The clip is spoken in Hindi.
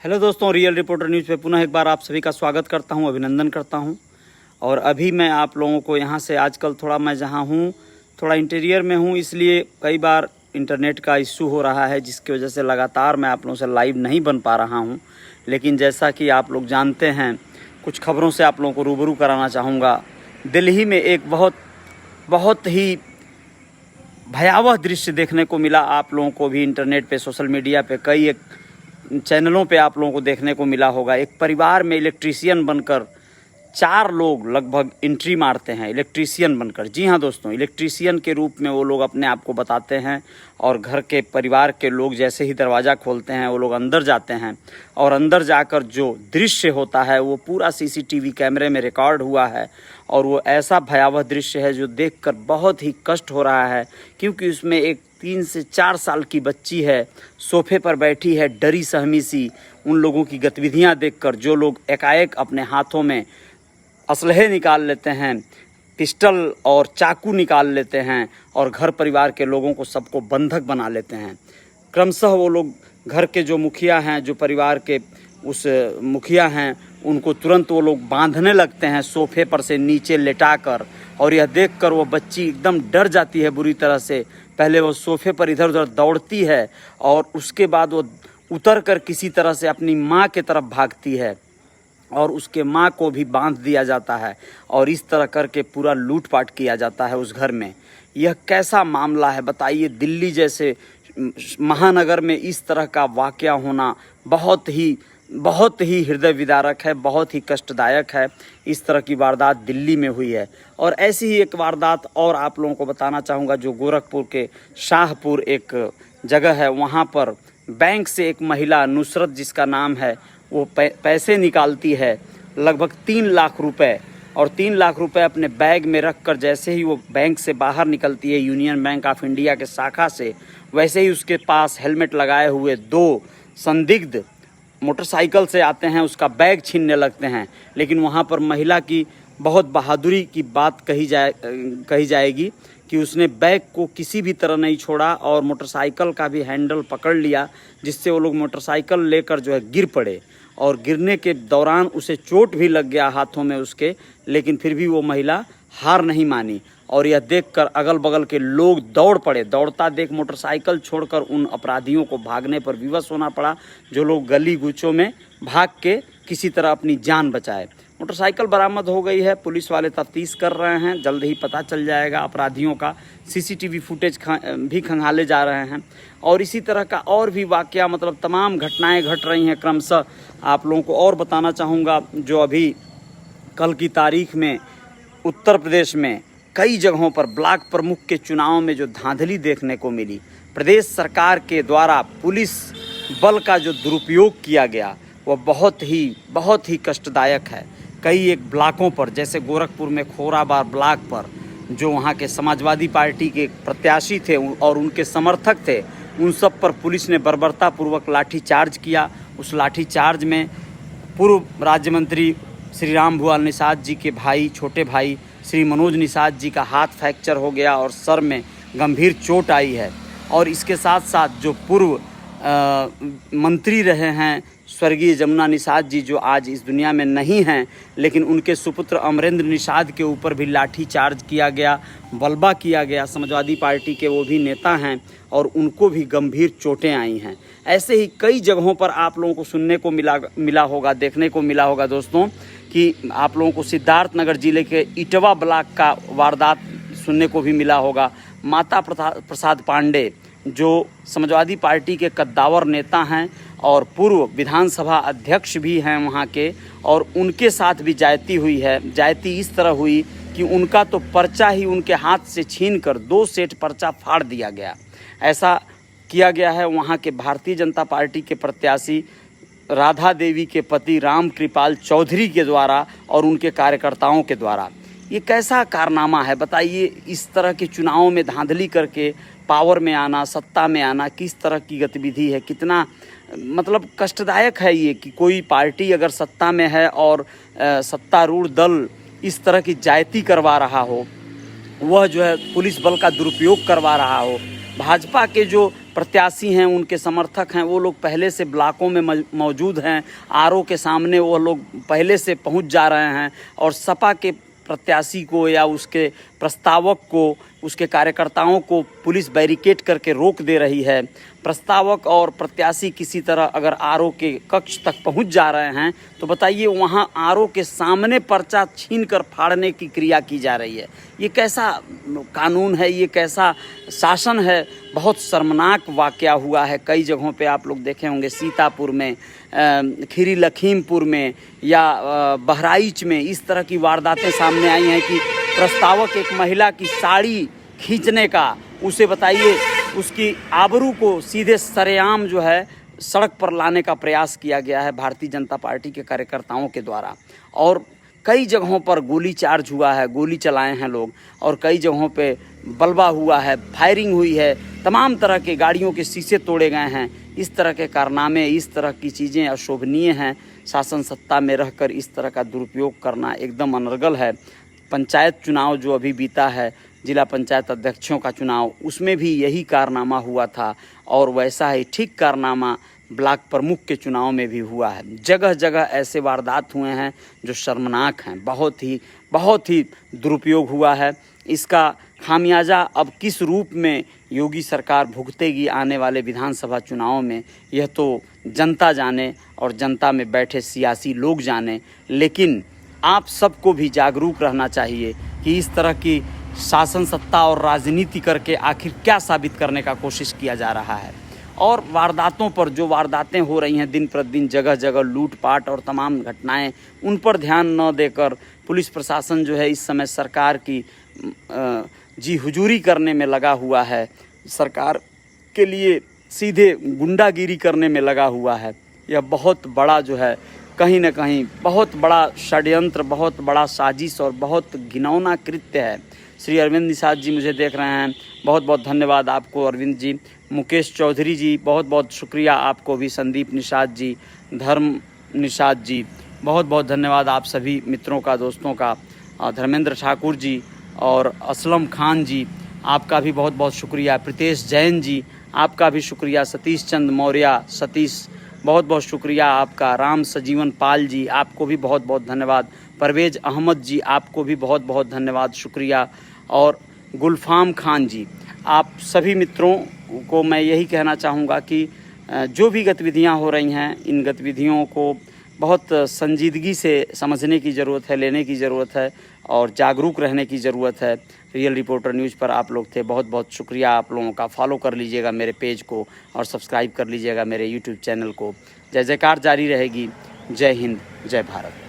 हेलो दोस्तों, रियल रिपोर्टर न्यूज़ पे पुनः एक बार आप सभी का स्वागत करता हूं, अभिनंदन करता हूं। और अभी मैं आप लोगों को यहां से आजकल थोड़ा मैं जहां हूं थोड़ा इंटीरियर में हूं, इसलिए कई बार इंटरनेट का इश्यू हो रहा है, जिसकी वजह से लगातार मैं आप लोगों से लाइव नहीं बन पा रहा हूं। लेकिन जैसा कि आप लोग जानते हैं, कुछ खबरों से आप लोगों को रूबरू कराना चाहूँगा। दिल्ली में एक बहुत ही भयावह दृश्य देखने को मिला। आप लोगों को भी इंटरनेट पे, सोशल मीडिया पे, कई एक चैनलों पे आप लोगों को देखने को मिला होगा। एक परिवार में इलेक्ट्रीशियन बनकर 4 लोग लगभग एंट्री मारते हैं, इलेक्ट्रीशियन बनकर। जी हाँ दोस्तों, इलेक्ट्रीशियन के रूप में वो लोग अपने आप को बताते हैं और घर के परिवार के लोग जैसे ही दरवाज़ा खोलते हैं वो लोग अंदर जाते हैं। और अंदर जाकर जो दृश्य होता है वो पूरा सीसीटीवी कैमरे में रिकॉर्ड हुआ है। और वो ऐसा भयावह दृश्य है जो देखकर बहुत ही कष्ट हो रहा है, क्योंकि उसमें एक 3 से 4 साल की बच्ची है, सोफे पर बैठी है, डरी सहमी सी। उन लोगों की गतिविधियां देखकर जो लोग एकाएक अपने हाथों में असलहे निकाल लेते हैं, पिस्टल और चाकू निकाल लेते हैं और घर परिवार के लोगों को सबको बंधक बना लेते हैं। क्रमशः वो लोग घर के जो मुखिया हैं, जो परिवार के उस मुखिया हैं, उनको तुरंत वो लोग बांधने लगते हैं सोफे पर से नीचे लेटाकर। और यह देखकर वो बच्ची एकदम डर जाती है बुरी तरह से। पहले वो सोफे पर इधर उधर दौड़ती है और उसके बाद वो उतर कर किसी तरह से अपनी माँ की तरफ भागती है और उसके माँ को भी बांध दिया जाता है। और इस तरह करके पूरा लूटपाट किया जाता है उस घर में। यह कैसा मामला है बताइए। दिल्ली जैसे महानगर में इस तरह का वाकया होना बहुत ही हृदय विदारक है, बहुत ही कष्टदायक है। इस तरह की वारदात दिल्ली में हुई है। और ऐसी ही एक वारदात और आप लोगों को बताना चाहूँगा, जो गोरखपुर के शाहपुर एक जगह है, वहाँ पर बैंक से एक महिला, नुसरत जिसका नाम है, वो पैसे निकालती है लगभग 3 लाख रुपए। और 3 लाख रुपए अपने बैग में रख कर जैसे ही वो बैंक से बाहर निकलती है, यूनियन बैंक ऑफ इंडिया के शाखा से, वैसे ही उसके पास हेलमेट लगाए हुए 2 संदिग्ध मोटरसाइकिल से आते हैं, उसका बैग छीनने लगते हैं। लेकिन वहाँ पर महिला की बहुत बहादुरी की बात कही जाएगी कि उसने बैग को किसी भी तरह नहीं छोड़ा और मोटरसाइकिल का भी हैंडल पकड़ लिया, जिससे वो लोग मोटरसाइकिल लेकर जो है गिर पड़े। और गिरने के दौरान उसे चोट भी लग गया हाथों में उसके, लेकिन फिर भी वो महिला हार नहीं मानी। और यह देखकर अगल बगल के लोग दौड़ पड़े। दौड़ता देख मोटरसाइकिल छोड़कर उन अपराधियों को भागने पर विवश होना पड़ा, जो लोग गली गुचों में भाग के किसी तरह अपनी जान बचाए। मोटरसाइकिल बरामद हो गई है, पुलिस वाले तफ्तीश कर रहे हैं, जल्द ही पता चल जाएगा अपराधियों का। सीसीटीवी फुटेज भी खंगाले जा रहे हैं। और इसी तरह का और भी वाकया, मतलब तमाम घटनाएं घट रही हैं क्रमशः। आप लोगों को और बताना चाहूँगा, जो अभी कल की तारीख में उत्तर प्रदेश में कई जगहों पर ब्लॉक प्रमुख के चुनाव में जो धांधली देखने को मिली, प्रदेश सरकार के द्वारा पुलिस बल का जो दुरुपयोग किया गया, वह बहुत ही कष्टदायक है। कई एक ब्लॉकों पर, जैसे गोरखपुर में खोराबार ब्लॉक पर, जो वहाँ के समाजवादी पार्टी के प्रत्याशी थे और उनके समर्थक थे, उन सब पर पुलिस ने बर्बरतापूर्वक लाठीचार्ज किया। उस लाठीचार्ज में पूर्व राज्य मंत्री श्री राम भुआल निषाद जी के भाई, छोटे भाई श्री मनोज निषाद जी का हाथ फ्रैक्चर हो गया और सर में गंभीर चोट आई है। और इसके साथ साथ जो पूर्व मंत्री रहे हैं स्वर्गीय जमुना निषाद जी, जो आज इस दुनिया में नहीं हैं, लेकिन उनके सुपुत्र अमरेंद्र निषाद के ऊपर भी लाठी चार्ज किया गया, बलबा किया गया। समाजवादी पार्टी के वो भी नेता हैं और उनको भी गंभीर चोटें आई हैं। ऐसे ही कई जगहों पर आप लोगों को सुनने को मिला होगा, देखने को मिला होगा दोस्तों, कि आप लोगों को सिद्धार्थनगर जिले के इटवा ब्लॉक का वारदात सुनने को भी मिला होगा। माता प्रसाद पांडे, जो समाजवादी पार्टी के कद्दावर नेता हैं और पूर्व विधानसभा अध्यक्ष भी हैं वहाँ के, और उनके साथ भी जायती हुई है। जायती इस तरह हुई कि उनका तो पर्चा ही उनके हाथ से छीनकर 2 सेट पर्चा फाड़ दिया गया। ऐसा किया गया है वहाँ के भारतीय जनता पार्टी के प्रत्याशी राधा देवी के पति राम कृपाल चौधरी के द्वारा और उनके कार्यकर्ताओं के द्वारा। ये कैसा कारनामा है बताइए। इस तरह के चुनावों में धांधली करके पावर में आना, सत्ता में आना, किस तरह की गतिविधि है, कितना मतलब कष्टदायक है ये कि कोई पार्टी अगर सत्ता में है और सत्तारूढ़ दल इस तरह की जायती करवा रहा हो, वह जो है पुलिस बल का दुरुपयोग करवा रहा हो, भाजपा के जो प्रत्याशी हैं, उनके समर्थक हैं, वो लोग पहले से ब्लॉकों में मौजूद हैं। आरओ के सामने वो लोग पहले से पहुंच जा रहे हैं और सपा के प्रत्याशी को या उसके प्रस्तावक को, उसके कार्यकर्ताओं को पुलिस बैरिकेड करके रोक दे रही है। प्रस्तावक और प्रत्याशी किसी तरह अगर आरओ के कक्ष तक पहुंच जा रहे हैं तो बताइए, वहां आरओ के सामने पर्चा छीनकर फाड़ने की क्रिया की जा रही है। ये कैसा कानून है, ये कैसा शासन है। बहुत शर्मनाक वाकया हुआ है। कई जगहों पे आप लोग देखे होंगे, सीतापुर में, खीरी लखीमपुर में या बहराइच में इस तरह की वारदातें सामने आई हैं कि प्रस्तावक एक महिला की साड़ी खींचने का, उसे बताइए उसकी आबरू को सीधे सरेआम जो है सड़क पर लाने का प्रयास किया गया है भारतीय जनता पार्टी के कार्यकर्ताओं के द्वारा। और कई जगहों पर गोली चार्ज हुआ है, गोली चलाए हैं लोग, और कई जगहों पे बलवा हुआ है, फायरिंग हुई है, तमाम तरह के गाड़ियों के शीशे तोड़े गए हैं। इस तरह के कारनामे, इस तरह की चीज़ें अशोभनीय हैं। शासन सत्ता में रहकर इस तरह का दुरुपयोग करना एकदम अनर्गल है। पंचायत चुनाव जो अभी बीता है, जिला पंचायत अध्यक्षों का चुनाव, उसमें भी यही कारनामा हुआ था और वैसा ही ठीक कारनामा ब्लॉक प्रमुख के चुनाव में भी हुआ है। जगह जगह ऐसे वारदात हुए हैं जो शर्मनाक हैं। बहुत ही दुरुपयोग हुआ है। इसका खामियाजा अब किस रूप में योगी सरकार भुगतेगी आने वाले विधानसभा चुनाव में, यह तो जनता जाने और जनता में बैठे सियासी लोग जाने। लेकिन आप सबको भी जागरूक रहना चाहिए कि इस तरह की शासन सत्ता और राजनीति करके आखिर क्या साबित करने का कोशिश किया जा रहा है। और वारदातों पर, जो वारदातें हो रही हैं दिन प्रतिदिन, जगह जगह लूटपाट और तमाम घटनाएं, उन पर ध्यान न देकर पुलिस प्रशासन जो है इस समय सरकार की जी हुजूरी करने में लगा हुआ है। सरकार के लिए सीधे गुंडागिरी करने में लगा हुआ है। यह बहुत बड़ा जो है, कहीं न कहीं बहुत बड़ा षड्यंत्र, बहुत बड़ा साजिश और बहुत घिनौना कृत्य है। श्री अरविंद निषाद जी मुझे देख रहे हैं, बहुत बहुत धन्यवाद आपको अरविंद जी। मुकेश चौधरी जी, बहुत बहुत शुक्रिया आपको भी। संदीप निषाद जी, धर्म निषाद जी, बहुत बहुत धन्यवाद आप सभी मित्रों का, दोस्तों का। धर्मेंद्र ठाकुर जी और असलम खान जी, आपका भी बहुत बहुत शुक्रिया। प्रीतेश जैन जी, आपका भी शुक्रिया। सतीश चंद मौर्य, सतीश, बहुत बहुत शुक्रिया आपका। राम सजीवन पाल जी, आपको भी बहुत बहुत धन्यवाद। परवेज अहमद जी, आपको भी बहुत बहुत धन्यवाद, शुक्रिया। और गुलफाम खान जी, आप सभी मित्रों को मैं यही कहना चाहूँगा कि जो भी गतिविधियाँ हो रही हैं, इन गतिविधियों को बहुत संजीदगी से समझने की ज़रूरत है, लेने की ज़रूरत है और जागरूक रहने की ज़रूरत है। रियल रिपोर्टर न्यूज़ पर आप लोग थे, बहुत बहुत शुक्रिया आप लोगों का। फॉलो कर लीजिएगा मेरे पेज को और सब्सक्राइब कर लीजिएगा मेरे यूट्यूब चैनल को। जय जयकार जारी रहेगी। जय हिंद, जय भारत।